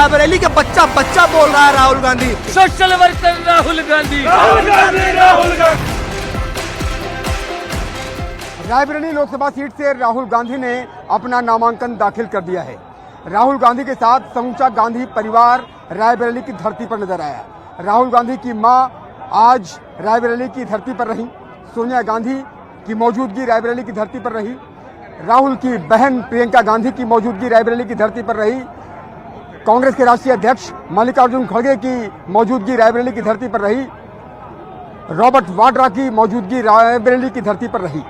रायबरेली के बच्चा बच्चा बोल रहा है Rahul Gandhi. Social worker Rahul Gandhi. Raebareli Lok Sabha seat से राहुल गांधी ने अपना नामांकन दाखिल कर दिया है। राहुल गांधी के साथ समूचा गांधी परिवार रायबरेली की धरती पर नजर आया। राहुल गांधी की मां आज रायबरेली की धरती पर रही। सोनिया गांधी की मौजूदगी रायबरेली की धरती पर रही। राहुल की बहन प्रियंका गांधी की मौजूदगी रायबरेली की धरती पर रही। कांग्रेस के राष्ट्रीय अध्यक्ष मल्लिकार्जुन खड़गे की मौजूदगी रायबरेली की धरती पर रही। रॉबर्ट वाड्रा की मौजूदगी रायबरेली की धरती पर रही।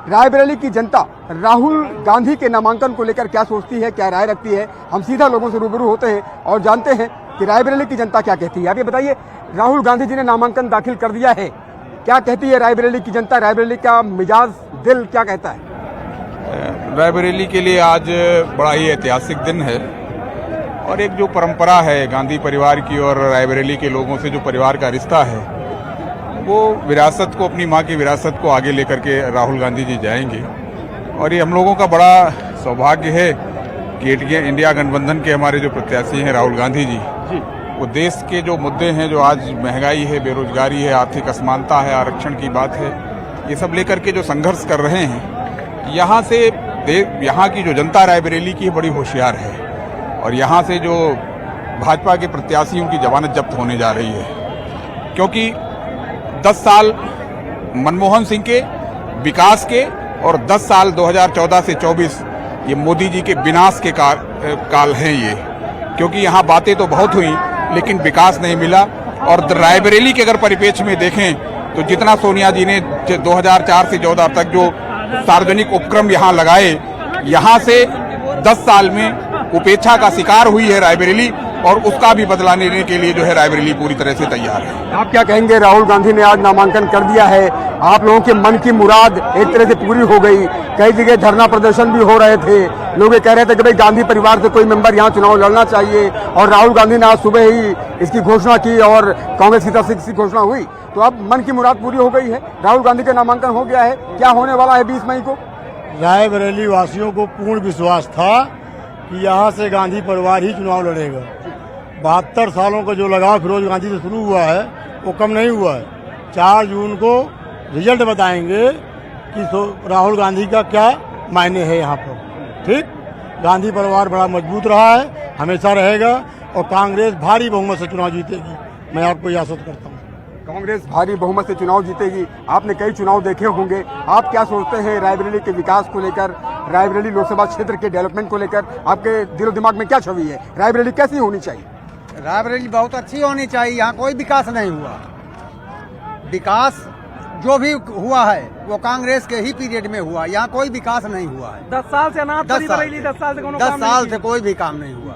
रायबरेली की जनता राहुल गांधी के नामांकन को लेकर क्या सोचती है, क्या राय रखती है, हम सीधा लोगों से रूबरू होते हैं और जानते हैं कि रायबरेली की जनता क्या कहती है। आप ये बताइए, राहुल गांधी जी ने नामांकन दाखिल कर दिया है, क्या कहती है रायबरेली की जनता? रायबरेली का मिजाज दिल क्या कहता है? रायबरेली के लिए आज बड़ा ही ऐतिहासिक दिन है और एक जो परंपरा है गांधी परिवार की और रायबरेली के लोगों से जो परिवार का रिश्ता है, वो विरासत को, अपनी मां की विरासत को आगे लेकर के राहुल गांधी जी जाएंगे। और ये हम लोगों का बड़ा सौभाग्य है कि इंडिया गठबंधन के हमारे जो प्रत्याशी हैं राहुल गांधी जी, वो देश के जो मुद्दे हैं, जो आज महंगाई है, बेरोजगारी है, आर्थिक असमानता है, आरक्षण की बात है, ये सब लेकर के जो संघर्ष कर रहे हैं, यहाँ की जो जनता रायबरेली की बड़ी होशियार है और यहाँ से जो भाजपा के प्रत्याशी उनकी जमानत जब्त होने जा रही है। क्योंकि 10 साल मनमोहन सिंह के विकास के और 10 साल 2014 से 24 ये मोदी जी के विनाश के काल हैं ये। क्योंकि यहाँ बातें तो बहुत हुई लेकिन विकास नहीं मिला। और रायबरेली के अगर परिप्रेक्ष्य में देखें तो जितना सोनिया जी ने 2004 से 14 तक जो सार्वजनिक उपक्रम यहाँ लगाए, यहाँ से 10 साल में उपेक्षा का शिकार हुई है रायबरेली और उसका भी बदला लेने के लिए जो है रायबरेली पूरी तरह से तैयार है। आप क्या कहेंगे? राहुल गांधी ने आज नामांकन कर दिया है, आप लोगों के मन की मुराद एक तरह से पूरी हो गई। कई जगह धरना प्रदर्शन भी हो रहे थे, लोग ये कह रहे थे कि भाई गांधी परिवार से कोई मेंबर यहाँ चुनाव लड़ना चाहिए और राहुल गांधी ने आज सुबह ही इसकी घोषणा की और कांग्रेस की तरफ से इसकी घोषणा हुई, तो अब मन की मुराद पूरी हो गई है, राहुल गांधी का नामांकन हो गया है। क्या होने वाला है 20 मई को? रायबरेली वासियों को पूर्ण विश्वास था कि यहाँ से गांधी परिवार ही चुनाव लड़ेगा। 72 सालों का जो लगाव फिरोज गांधी से शुरू हुआ है वो कम नहीं हुआ है। 4 जून को रिजल्ट बताएंगे कि राहुल गांधी का क्या मायने है यहाँ पर। ठीक, गांधी परिवार बड़ा मजबूत रहा है, हमेशा रहेगा और कांग्रेस भारी बहुमत से चुनाव जीतेगी। मैं आपको यह आश्वस्त करता हूँ, कांग्रेस भारी बहुमत से चुनाव जीतेगी। आपने कई चुनाव देखे होंगे, आप क्या सोचते हैं रायबरेली के विकास को लेकर, रायबरेली लोकसभा क्षेत्र के डेवलपमेंट को लेकर? आपके दिलो दिमाग में क्या छवि है? रायबरेली कैसी होनी चाहिए? रायबरेली बहुत अच्छी होनी चाहिए। यहाँ कोई विकास नहीं हुआ। विकास जो भी हुआ है वो कांग्रेस के ही पीरियड में हुआ, यहाँ कोई विकास नहीं हुआ है। 10 साल से अनाथ 10 साल से कोई भी काम नहीं हुआ।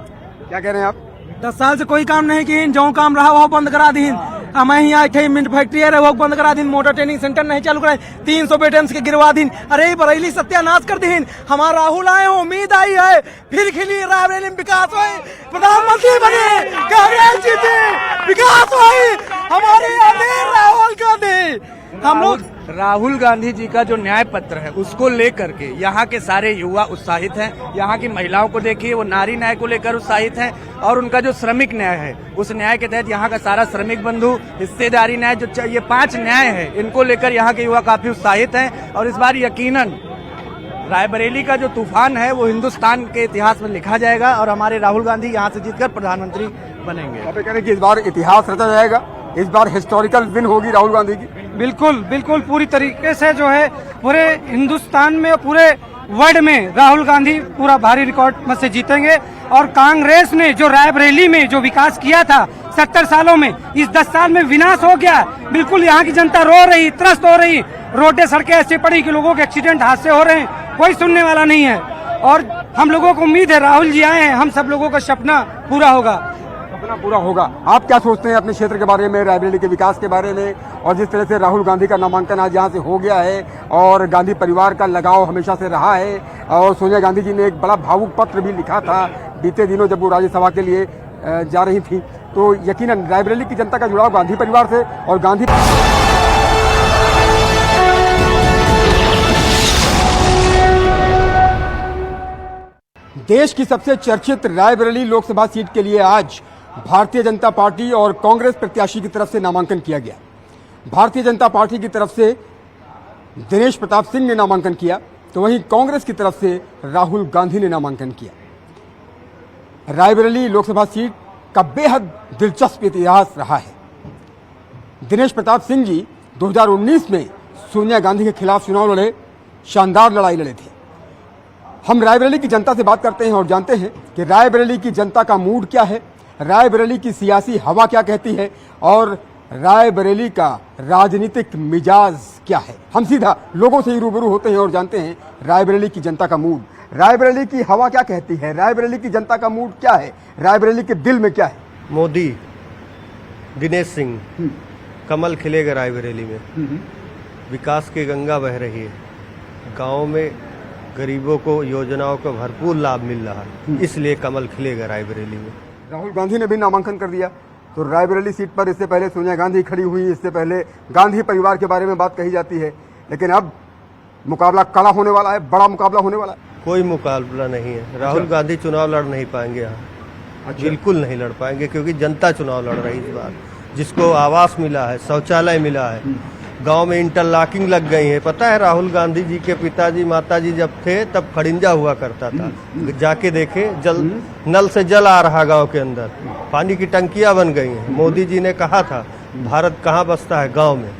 क्या कह रहे हैं आप? 10 साल से कोई काम नहीं की, जो काम रहा वो बंद करा दी। हमें यहाँ मिनट फैक्ट्री है वो बंद करा दी, मोटर ट्रेनिंग सेंटर नहीं चालू कराए, 300 वेटेंस के गिरवा दी। अरे बरेली सत्यानाश कर दी। हमारा राहुल आए, उम्मीद आई है फिर खिली रायबरेली में विकास हुए, प्रधानमंत्री बने, कांग्रेस जीती, विकास हुई हमारे राहुल गांधी। हम लोग राहुल गांधी जी का जो न्याय पत्र है उसको लेकर के यहाँ के सारे युवा उत्साहित हैं। यहाँ की महिलाओं को देखिए, वो नारी न्याय को लेकर उत्साहित हैं और उनका जो श्रमिक न्याय है उस न्याय के तहत यहाँ का सारा श्रमिक बंधु, हिस्सेदारी न्याय, जो ये 5 न्याय है, इनको लेकर यहाँ के युवा काफी उत्साहित हैं। और इस बार यकीनन रायबरेली का जो तूफान है वो हिंदुस्तान के इतिहास में लिखा जाएगा और हमारे राहुल गांधी यहाँ से जीतकर प्रधानमंत्री बनेंगे। आप कह रहे हैं कि इस बार इतिहास रचा जाएगा, इस बार हिस्टोरिकल विन होगी राहुल गांधी की? बिल्कुल बिल्कुल पूरी तरीके से जो है पूरे हिंदुस्तान में, पूरे वर्ल्ड में राहुल गांधी पूरा भारी रिकॉर्ड मत से जीतेंगे। और कांग्रेस ने जो रायबरेली में जो विकास किया था 70 सालों में, इस 10 साल में विनाश हो गया। बिल्कुल यहाँ की जनता रो रही, त्रस्त हो रही, रोडें सड़कें ऐसी पड़ी कि लोगों के एक्सीडेंट, हादसे हो रहे हैं, कोई सुनने वाला नहीं है। और हम लोगों को उम्मीद है राहुल जी आए हैं, हम सब लोगों का सपना पूरा होगा। सपना पूरा होगा। आप क्या सोचते हैं अपने क्षेत्र के बारे में, रायबरेली के विकास के बारे में? और जिस तरह से राहुल गांधी का नामांकन आज यहाँ से हो गया है और गांधी परिवार का लगाव हमेशा से रहा है और सोनिया गांधी जी ने एक बड़ा भावुक पत्र भी लिखा था बीते दिनों जब वो राज्यसभा के लिए जा रही थी, तो यकीनन रायबरेली की जनता का जुड़ाव गांधी परिवार से और गांधी देश की सबसे चर्चित रायबरेली लोकसभा सीट के लिए आज भारतीय जनता पार्टी और कांग्रेस प्रत्याशी की तरफ से नामांकन किया गया। भारतीय जनता पार्टी की तरफ से दिनेश प्रताप सिंह ने नामांकन किया, तो वहीं कांग्रेस की तरफ से राहुल गांधी ने नामांकन किया। रायबरेली लोकसभा सीट का बेहद दिलचस्प इतिहास रहा है। दिनेश प्रताप सिंह जी 2019 में सोनिया गांधी के खिलाफ चुनाव लड़े, शानदार लड़ाई लड़े थे। हम रायबरेली की जनता से बात करते हैं और जानते हैं कि रायबरेली की जनता का मूड क्या है, रायबरेली की सियासी हवा क्या कहती है और रायबरेली का राजनीतिक मिजाज क्या है। हम सीधा लोगों से ही रूबरू होते हैं और जानते हैं रायबरेली की जनता का मूड, रायबरेली की हवा क्या कहती है, रायबरेली की जनता का मूड क्या है, रायबरेली के दिल में क्या है। मोदी, दिनेश सिंह, कमल खिलेगा रायबरेली में। विकास की गंगा बह रही है, गाँव में गरीबों को योजनाओं का भरपूर लाभ मिल रहा है, इसलिए कमल खिलेगा रायबरेली में। राहुल गांधी ने भी नामांकन कर दिया, तो रायबरेली सीट पर इससे पहले सोनिया गांधी खड़ी हुई, इससे पहले गांधी परिवार के बारे में बात कही जाती है, लेकिन अब मुकाबला कड़ा होने वाला है, बड़ा मुकाबला होने वाला है। कोई मुकाबला नहीं है। राहुल गांधी चुनाव लड़ नहीं पाएंगे यहाँ, बिल्कुल नहीं लड़ पाएंगे, क्योंकि जनता चुनाव लड़ रही है इस बार। जिसको आवास मिला है, शौचालय मिला है, गांव में इंटरलॉकिंग लग गई है। पता है राहुल गांधी जी के पिताजी माताजी जब थे तब खड़िंजा हुआ करता था, जाके देखे जल नल से जल आ रहा गांव के अंदर, पानी की टंकियां बन गई हैं। मोदी जी ने कहा था भारत कहाँ बसता है, गांव में,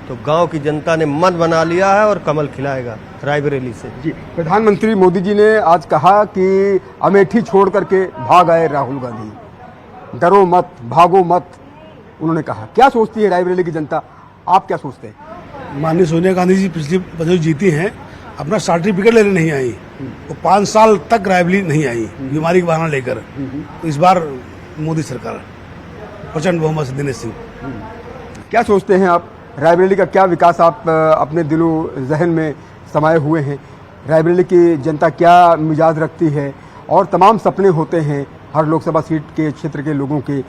तो गांव की जनता ने मन बना लिया है और कमल खिलाएगा रायबरेली से। जी, प्रधानमंत्री मोदी जी ने आज कहा कि अमेठी छोड़ करके भाग आए राहुल गांधी, डरो मत, भागो मत, उन्होंने कहा। क्या सोचती है रायबरेली की जनता, आप क्या सोचते हैं? माननीय सोनिया गांधी जी पिछली बजट जीती हैं, अपना सर्टिफिकेट लेने नहीं आई, वो 5 साल तक रायबरेली नहीं आई बीमारी का बहाना लेकर। तो इस बार मोदी सरकार प्रचंड बहुमत से दिनेश सिंह। क्या सोचते हैं आप, रायबरेली का क्या विकास आप अपने दिलो जहन में समाये हुए हैं? रायबरेली की जनता क्या मिजाज रखती है और तमाम सपने होते हैं हर लोकसभा सीट के क्षेत्र के लोगों के।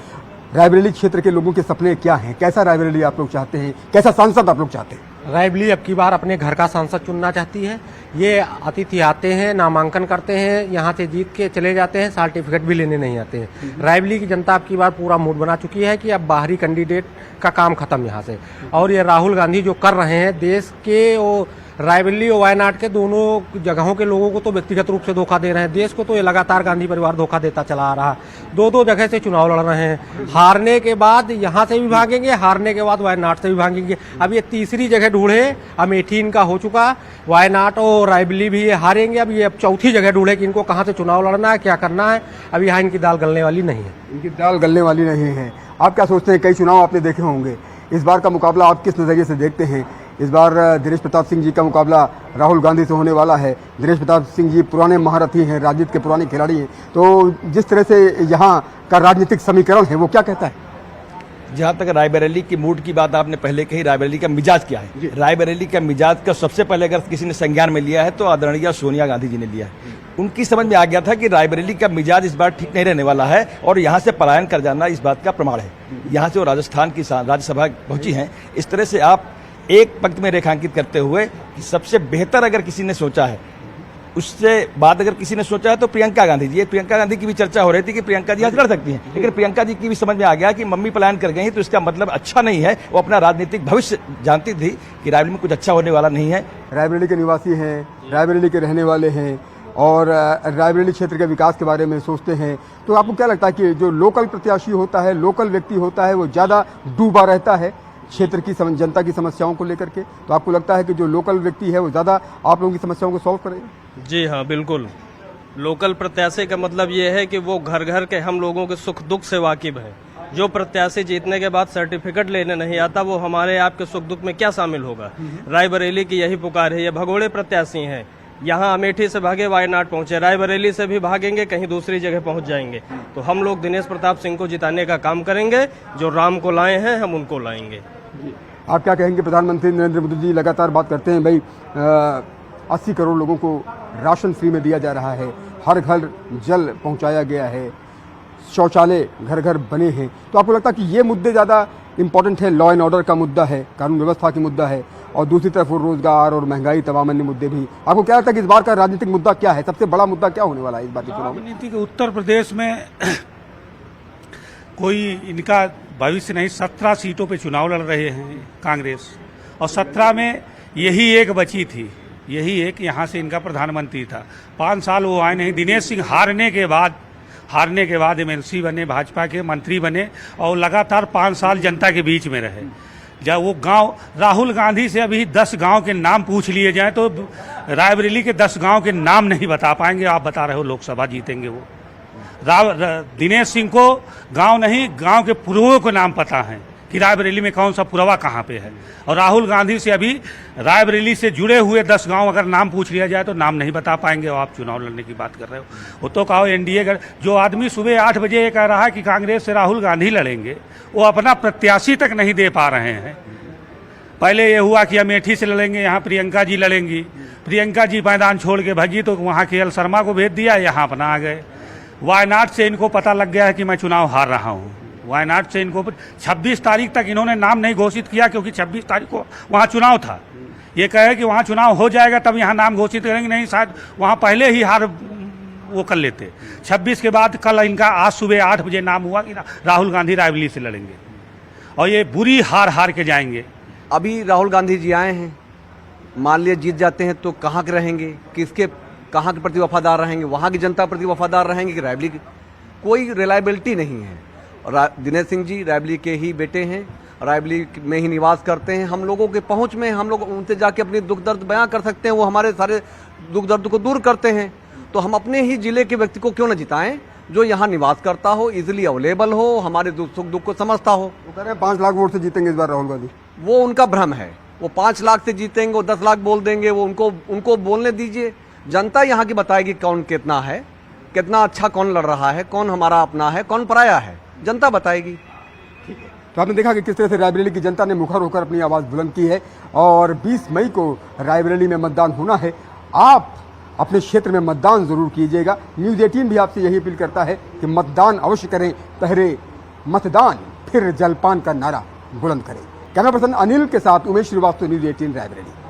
रायबरेली क्षेत्र के लोगों के सपने क्या हैं? कैसा रायबरेली आप लोग चाहते हैं, कैसा सांसद आप लोग चाहते हैं? रायबरेली अब की बार अपने घर का सांसद चुनना चाहती है। ये अतिथि आते हैं, नामांकन करते हैं, यहाँ से जीत के चले जाते हैं, सर्टिफिकेट भी लेने नहीं आते हैं। रायबरेली की जनता अब की बार पूरा मूड बना चुकी है कि अब बाहरी कैंडिडेट का काम खत्म यहाँ से। और ये राहुल गांधी जो कर रहे हैं, देश के वो रायबरेली और वायनाड के दोनों जगहों के लोगों को तो व्यक्तिगत रूप से धोखा दे रहे हैं, देश को तो ये लगातार गांधी परिवार धोखा देता चला आ रहा है। 2-2 जगह से चुनाव लड़ रहे हैं, हारने के बाद यहाँ से भी भागेंगे, हारने के बाद वायनाड से भी भागेंगे। अब ये तीसरी जगह ढूंढे, अमेठी इनका हो चुका, वायनाड और रायबरेली भी ये हारेंगे। अब ये चौथी जगह ढूंढे कि इनको कहाँ से चुनाव लड़ना है, क्या करना है। अब यहाँ इनकी दाल गलने वाली नहीं है, इनकी दाल गलने वाली नहीं है। आप क्या सोचते हैं? कई चुनाव आपने देखे होंगे, इस बार का मुकाबला आप किस नज़रिए से देखते हैं? इस बार दिनेश प्रताप सिंह जी का मुकाबला राहुल गांधी से होने वाला है। दिनेश प्रताप सिंह जी पुराने महारथी हैं, राजनीति के पुराने खिलाड़ी हैं, तो जिस तरह से यहाँ का राजनीतिक समीकरण है वो क्या कहता है? जहाँ तक रायबरेली की मूड की बात आपने पहले कही, रायबरेली का मिजाज क्या है? रायबरेली का मिजाज का सबसे पहले अगर किसी ने संज्ञान में लिया है तो आदरणीय सोनिया गांधी जी ने लिया है। उनकी समझ में आ गया था कि रायबरेली का मिजाज इस बार ठीक नहीं रहने वाला है और यहाँ से पलायन कर जाना इस बात का प्रमाण है। यहाँ से वो राजस्थान की राज्यसभा पहुंची हैं। इस तरह से आप एक पंक्ति में रेखांकित करते हुए कि सबसे बेहतर अगर किसी ने सोचा है, उससे बाद अगर किसी ने सोचा है तो प्रियंका गांधी जी। प्रियंका गांधी की भी चर्चा हो रही थी कि प्रियंका जी आज लड़ सकती हैं, लेकिन प्रियंका जी की भी समझ में आ गया कि मम्मी पलायन कर गई तो इसका मतलब अच्छा नहीं है। वो अपना राजनीतिक भविष्य जानती थी कि रायबरेली में कुछ अच्छा होने वाला नहीं है। रायबरेली के निवासी हैं, रायबरेली के रहने वाले हैं और रायबरेली क्षेत्र के विकास के बारे में सोचते हैं, तो आपको क्या लगता है कि जो लोकल प्रत्याशी होता है, लोकल व्यक्ति होता है, वो ज़्यादा डूबा रहता है क्षेत्र की जनता की समस्याओं को लेकर के? तो आपको लगता है कि जो लोकल व्यक्ति है वो ज़्यादा आप लोगों की समस्याओं को सॉल्व करेगा? जी हाँ, बिल्कुल। लोकल प्रत्याशी का मतलब ये है कि वो घर घर के हम लोगों के सुख दुख से वाकिफ है। जो प्रत्याशी जीतने के बाद सर्टिफिकेट लेने नहीं आता, वो हमारे आपके सुख दुख में क्या शामिल होगा? रायबरेली की यही पुकार है। ये भगोड़े प्रत्याशी हैं, यहाँ अमेठी से भागे वायनाड पहुंचे, रायबरेली से भी भागेंगे, कहीं दूसरी जगह पहुंच जाएंगे। तो हम लोग दिनेश प्रताप सिंह को जिताने का काम करेंगे। जो राम को लाए हैं हम उनको लाएंगे। आप क्या कहेंगे? प्रधानमंत्री नरेंद्र मोदी जी लगातार बात करते हैं, भाई 80 करोड़ लोगों को राशन फ्री में दिया जा रहा है, हर घर जल पहुंचाया गया है, शौचालय घर घर बने हैं। तो आपको लगता है कि ये मुद्दे ज़्यादा इम्पोर्टेंट है? लॉ एंड ऑर्डर का मुद्दा है, कानून व्यवस्था की मुद्दा है, और दूसरी तरफ वो रोजगार और महंगाई तमाम अन्य मुद्दे भी। आपको क्या लगता है कि इस बार का राजनीतिक मुद्दा क्या है, सबसे बड़ा मुद्दा क्या होने वाला है इस बार के चुनाव में? राजनीति के उत्तर प्रदेश में कोई इनका भविष्य नहीं। 17 सीटों पे चुनाव लड़ रहे हैं कांग्रेस, और 17 में यही एक बची थी, यही एक यहाँ से इनका प्रधानमंत्री था। 5 साल वो आए नहीं। दिनेश सिंह हारने के बाद एमएलसी बने, भाजपा के मंत्री बने और लगातार 5 साल जनता के बीच में रहे। जब वो गांव, राहुल गांधी से अभी 10 गांव के नाम पूछ लिए जाएं तो रायबरेली के 10 गांव के नाम नहीं बता पाएंगे। आप बता रहे हो लोकसभा जीतेंगे वो। दिनेश सिंह को गांव नहीं, गांव के पुरवों को नाम पता है कि रायबरेली में कौन सा पुरवा कहाँ पे है। और राहुल गांधी से अभी रायबरेली से जुड़े हुए 10 गांव अगर नाम पूछ लिया जाए तो नाम नहीं बता पाएंगे। और आप चुनाव लड़ने की बात कर रहे हो, वो तो कहो एनडीए। जो आदमी सुबह 8 बजे ये कह रहा है कि कांग्रेस से राहुल गांधी लड़ेंगे, वो अपना प्रत्याशी तक नहीं दे पा रहे हैं। पहले ये हुआ कि अमेठी से लड़ेंगे, यहाँ प्रियंका जी लड़ेंगी। प्रियंका जी मैदान छोड़ के भगी तो वहाँ के एल शर्मा को भेज दिया, यहाँ अपना आ गए। वायनाड से इनको पता लग गया है कि मैं चुनाव हार रहा हूँ। वायनाड से इनको 26 तारीख तक इन्होंने नाम नहीं घोषित किया, क्योंकि 26 तारीख को वहाँ चुनाव था। ये कहे कि वहाँ चुनाव हो जाएगा तब यहाँ नाम घोषित करेंगे, नहीं शायद वहाँ पहले ही हार वो कर लेते। 26 के बाद कल इनका आज सुबह 8 बजे नाम हुआ कि राहुल गांधी रायबरेली से लड़ेंगे, और ये बुरी हार के जाएंगे। अभी राहुल गांधी जी आए हैं, मान लिया जीत जाते हैं तो कहाँ के रहेंगे, कहाँ के प्रति वफादार रहेंगे? वहाँ की जनता प्रति वफादार रहेंगे कि रायबरेली की? कोई रिलायबिलिटी नहीं है। दिनेश सिंह जी रायबरेली के ही बेटे हैं, रायबरेली में ही निवास करते हैं। हम लोगों के पहुंच में हम लोग उनसे जाके अपनी दुख दर्द बयां कर सकते हैं, वो हमारे सारे दुख दर्द को दूर करते हैं। तो हम अपने ही जिले के व्यक्ति को क्यों न जिताएं, जो यहाँ निवास करता हो, इजिली अवेलेबल हो, हमारे सुख दुख को समझता हो। वो कह रहे हैं 5 लाख वोट से जीतेंगे इस बार राहुल गांधी। वो उनका भ्रम है। वो 5 लाख से जीतेंगे, वो 10 लाख बोल देंगे, वो उनको बोलने दीजिए। जनता यहाँ की बताएगी कौन कितना है, कितना अच्छा कौन लड़ रहा है, कौन हमारा अपना है, कौन पराया है, जनता बताएगी। तो आपने देखा कि किस तरह से रायबरेली की जनता ने मुखर होकर अपनी आवाज़ बुलंद की है, और 20 मई को रायबरेली में मतदान होना है। आप अपने क्षेत्र में मतदान जरूर कीजिएगा। न्यूज़ 18 भी आपसे यही अपील करता है कि मतदान अवश्य करें, पहले मतदान फिर जलपान का नारा बुलंद करें। कैमरा पर्सन अनिल के साथ उमेश श्रीवास्तव, न्यूज़ 18 रायबरेली।